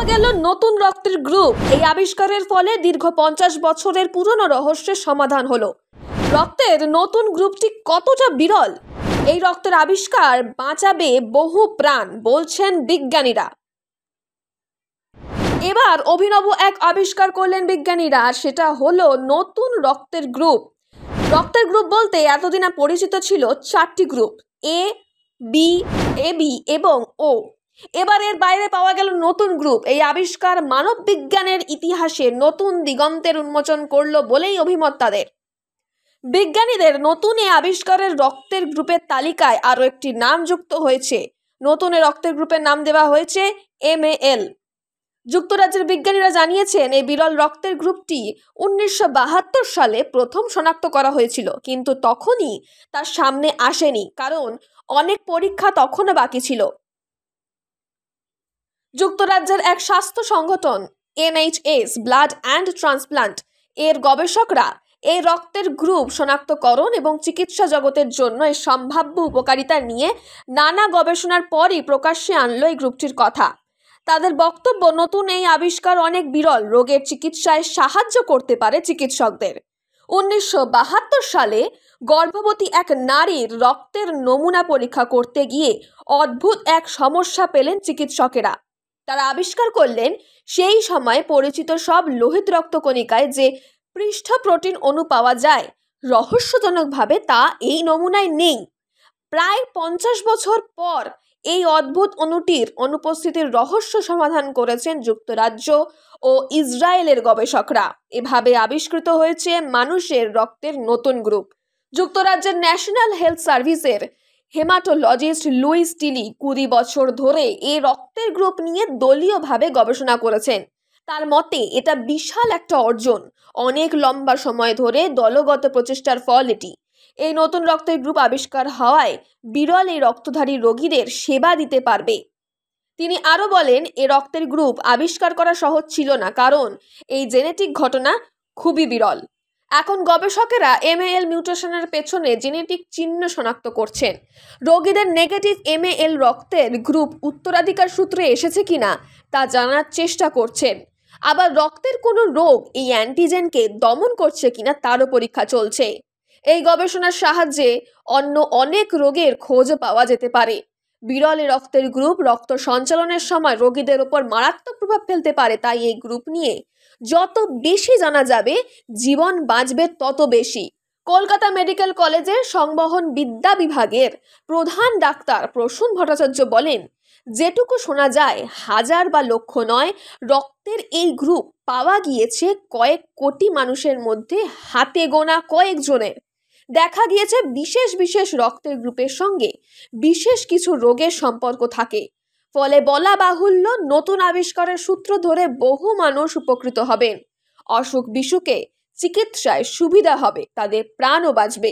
গেল নতুন রক্তের গ্রুপ। এই আবিষ্কারের ফলে দীর্ঘ 50 বছরের পুরনো রহস্যের সমাধান হলো। রক্তের নতুন গ্রুপটি কতটা বিরল, এই রক্তের আবিষ্কার বাঁচাবে বহু প্রাণ বলছেন বিজ্ঞানীরা। এবার অভিনব এক আবিষ্কার করলেন বিজ্ঞানীরা, সেটা হলো নতুন রক্তের গ্রুপ। রক্তের গ্রুপ বলতে এতদিন পরিচিত ছিল 4টি গ্রুপ, এ, বি, এবি এবং ও। এবার এর বাইরে পাওয়া গেল নতুন গ্রুপ। এই আবিষ্কার মানব বিজ্ঞানের ইতিহাসে নতুন দিগন্তের উন্মোচন করলো বলেই অভিমত তাদের। বিজ্ঞানীদের নতুন এই আবিষ্কারের রক্তের গ্রুপের তালিকায় আরও একটি নাম যুক্ত হয়েছে। নতুন এই রক্তের গ্রুপের নাম দেওয়া হয়েছে MAL। যুক্তরাজ্যের বিজ্ঞানীরা জানিয়েছেন এই বিরল রক্তের গ্রুপটি 1972 সালে প্রথম শনাক্ত করা হয়েছিল, কিন্তু তখনই তার সামনে আসেনি কারণ অনেক পরীক্ষা তখনও বাকি ছিল। যুক্তরাজ্যের এক স্বাস্থ্য সংগঠন NHS ব্লাড অ্যান্ড ট্রান্সপ্লান্ট এর গবেষকরা এই রক্তের গ্রুপ শনাক্তকরণ এবং চিকিৎসা জগতের জন্য এর সম্ভাব্য উপকারিতা নিয়ে নানা গবেষণার পরই প্রকাশ্যে আনলো এই গ্রুপটির কথা। তাদের বক্তব্য, নতুন এই আবিষ্কার অনেক বিরল রোগের চিকিৎসায় সাহায্য করতে পারে চিকিৎসকদের। 1972 সালে গর্ভবতী এক নারীর রক্তের নমুনা পরীক্ষা করতে গিয়ে অদ্ভুত এক সমস্যা পেলেন চিকিৎসকেরা। তারা আবিষ্কার করলেন সেই সময় পরিচিত সব লোহিত রক্তকণিকায় যে পৃষ্ঠ প্রোটিন অণু পাওয়া যায়, রহস্যজনকভাবে তা এই নমুনায় নেই। প্রায় 50 বছর পর এই অদ্ভুত অণুটির অনুপস্থিতির রহস্য সমাধান করেছেন যুক্তরাজ্য ও ইসরায়েলের গবেষকরা। এভাবে আবিষ্কৃত হয়েছে মানুষের রক্তের নতুন গ্রুপ। যুক্তরাজ্যের ন্যাশনাল হেলথ সার্ভিসের হেমাটোলজিস্ট লুইস টিলি 20 বছর ধরে এই রক্তের গ্রুপ নিয়ে দলীয়ভাবে গবেষণা করেছেন। তার মতে এটা বিশাল একটা অর্জন, অনেক লম্বা সময় ধরে দলগত প্রচেষ্টার ফল এটি। এই নতুন রক্তের গ্রুপ আবিষ্কার হওয়ায় বিরল এই রক্তধারী রোগীদের সেবা দিতে পারবে। তিনি আরও বলেন, এই রক্তের গ্রুপ আবিষ্কার করা সহজ ছিল না কারণ এই জেনেটিক ঘটনা খুবই বিরল। এখন গবেষকেরা MAL মিউটেশনের পেছনে জেনেটিক চিহ্ন শনাক্ত করছেন। রোগীদের নেগেটিভ MAL রক্তের গ্রুপ উত্তরাধিকার সূত্রে এসেছে কিনা তা জানার চেষ্টা করছেন। আবার রক্তের কোনো রোগ এই অ্যান্টিজেনকে দমন করছে কিনা তারও পরীক্ষা চলছে। এই গবেষণার সাহায্যে অন্য অনেক রোগের খোঁজ পাওয়া যেতে পারে। বিরল এই রক্তের গ্রুপ রক্ত সঞ্চালনের সময় রোগীদের উপর মারাত্মক প্রভাব ফেলতে পারে, তাই এই গ্রুপ নিয়ে যত বেশি জানা যাবে জীবন বাঁচবে তত বেশি। কলকাতা মেডিকেল কলেজের সংবহন বিদ্যা বিভাগের প্রধান ডাক্তার প্রসূন ভট্টাচার্য বলেন, যেটুকু শোনা যায় হাজার বা লক্ষ নয়, রক্তের এই গ্রুপ পাওয়া গিয়েছে কয়েক কোটি মানুষের মধ্যে হাতে গোনা কয়েকজনের। দেখা গিয়েছে বিশেষ বিশেষ রক্তের গ্রুপের সঙ্গে বিশেষ কিছু রোগের সম্পর্ক থাকে। ফলে বলা বাহুল্য, নতুন আবিষ্কারের সূত্র ধরে বহু মানুষ উপকৃত হবেন। অসুখ বিসুখে চিকিৎসায় সুবিধা হবে, তাদের প্রাণও বাঁচবে।